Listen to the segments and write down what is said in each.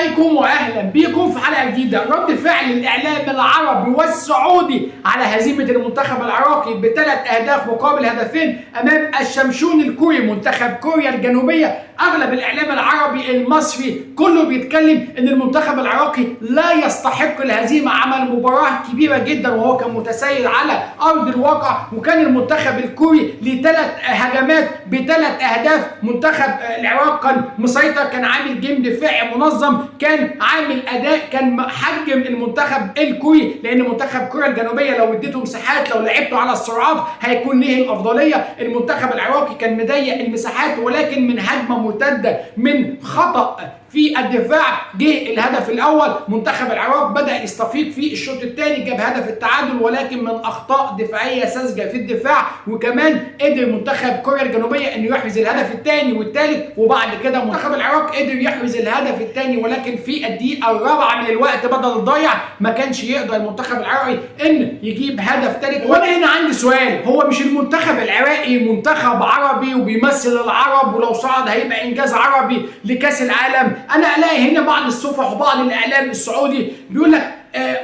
عليكم واهلا بكم في حلقه جديده. رد فعل الاعلام العربي والسعودي على هزيمه المنتخب العراقي بثلاث اهداف مقابل هدفين امام الشمشون الكوري منتخب كوريا الجنوبيه. اغلب الاعلام العربي المصري كله بيتكلم ان المنتخب العراقي لا يستحق الهزيمه، عمل مباراه كبيره جدا وهو كان متسيد على ارض الواقع، وكان المنتخب الكوري لثلاث هجمات بثلاث اهداف. منتخب العراق كان مسيطر، كان عامل جيم دفاعي منظم، كان عامل اداء، كان حجم المنتخب الكوري، لان منتخب كوريا الجنوبيه لو اديته مساحات، لو لعبته على السرعات هيكون ليه الافضليه. المنتخب العراقي كان مضيق المساحات، ولكن من هجمه مرتده من خطا في الدفاع جه الهدف الاول. منتخب العراق بدا يستفيق في الشوط الثاني، جاب هدف التعادل ولكن من اخطاء دفاعيه ساذجه في الدفاع، وكمان قدر منتخب كوريا الجنوبيه انه يحرز الهدف الثاني والثالث، وبعد كده منتخب العراق قدر يحرز الهدف الثاني، ولكن في الدقيقه الرابعه من الوقت بدل الضايع ما كانش يقدر المنتخب العراقي ان يجيب هدف ثالث. وانا هنا عندي سؤال، هو مش المنتخب العراقي منتخب عربي وبيمثل العرب، ولو صعد هيبقى انجاز عربي لكاس العالم؟ انا الاقي هنا بعض الصفح وبعض الاعلام السعودي بيقول لك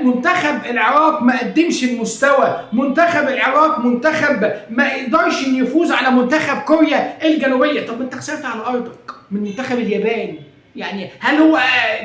منتخب العراق ما قدمش المستوى، منتخب العراق منتخب ما يقدرش ان يفوز على منتخب كوريا الجنوبيه. طب انت خسرت على ارضك من منتخب اليابان، يعني هل هو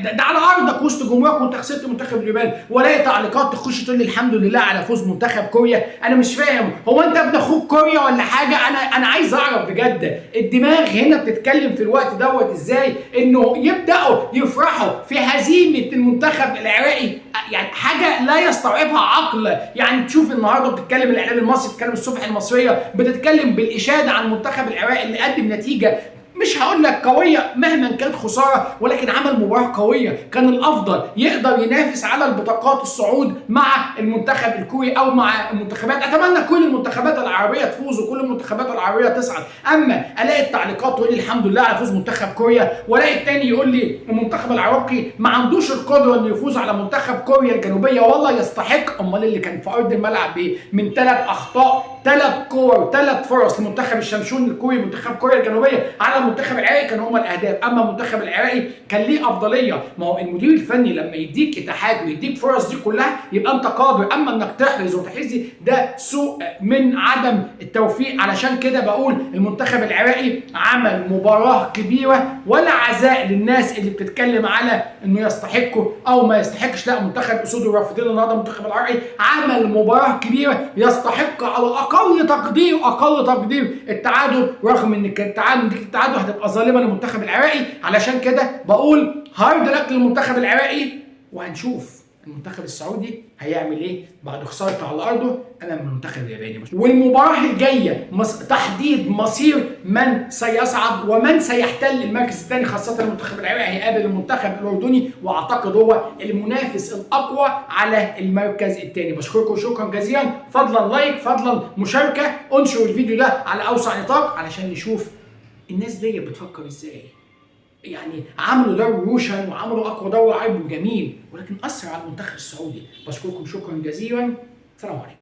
ده على ارضك وسط جمهورك وانت خسرت منتخب اليابان؟ ولاقي تعليقات تخش تقول لي الحمد لله على فوز منتخب كوريا. انا مش فاهم، هو انت ابن اخوك كوريا ولا حاجه؟ انا عايز اعرف بجد الدماغ هنا بتتكلم في الوقت دوت ازاي انه يبداوا يفرحوا في هزيمه المنتخب العراقي؟ يعني حاجه لا يستوعبها عقل. يعني تشوف النهارده بتتكلم الاعلام المصري، بتتكلم الصبح المصريه بتتكلم بالاشاده عن المنتخب العراقي اللي قدم نتيجه مش هقول لك قويه مهما كانت خساره، ولكن عمل مباراه قويه، كان الافضل يقدر ينافس على البطاقات الصعود مع المنتخب الكوري او مع المنتخبات. اتمنى كل المنتخبات العربيه تفوز وكل المنتخبات العربيه تصعد، اما الاقي التعليقات تقول لي الحمد لله على فوز منتخب كوريا، والاقي الثاني يقول لي المنتخب العراقي ما عندوش القدره انه يفوز على منتخب كوريا الجنوبيه، والله يستحق. امال اللي كان في ارض الملعب من ثلاث اخطاء، ثلاث كور، ثلاث فرص لمنتخب الشمشون الكوري منتخب كوريا الجنوبيه على المنتخب العراقي كان هم الاهداف. اما المنتخب العراقي كان ليه افضليه. ما هو المدير الفني لما يديك اتاحات ويديك فرص دي كلها يبقى انت قادر، اما انك تحرز وتحرزي ده سوء من عدم التوفيق. علشان كده بقول المنتخب العراقي عمل مباراه كبيره، ولا عزاء للناس اللي بتتكلم على انه يستحقوا او ما يستحقش. لا، منتخب اسود الرافدين النهارده المنتخب العراقي عمل مباراه كبيره، يستحق على اقل تقدير التعادل، رغم ان التعادل هتبقى ظالمه للمنتخب العراقي. علشان كده بقول هارد لك للمنتخب العراقي، وهنشوف المنتخب السعودي هيعمل ايه بعد خسارته على ارضه امام المنتخب الياباني. والمباراه الجايه تحديد مصير من سيصعد ومن سيحتل المركز الثاني، خاصه المنتخب العراقي هيقابل المنتخب الاردني، واعتقد هو المنافس الاقوى على المركز الثاني. بشكركم شكرا جزيلا، فضلا لايك، فضلا مشاركه، انشروا الفيديو ده على اوسع نطاق علشان نشوف الناس دي بتفكر ازاي. يعني عملوا دوري روشن وعملوا اقوى دوري عربي وجميل، ولكن اثر على المنتخب السعودي. بشكركم شكرا جزيلا، سلام عليكم.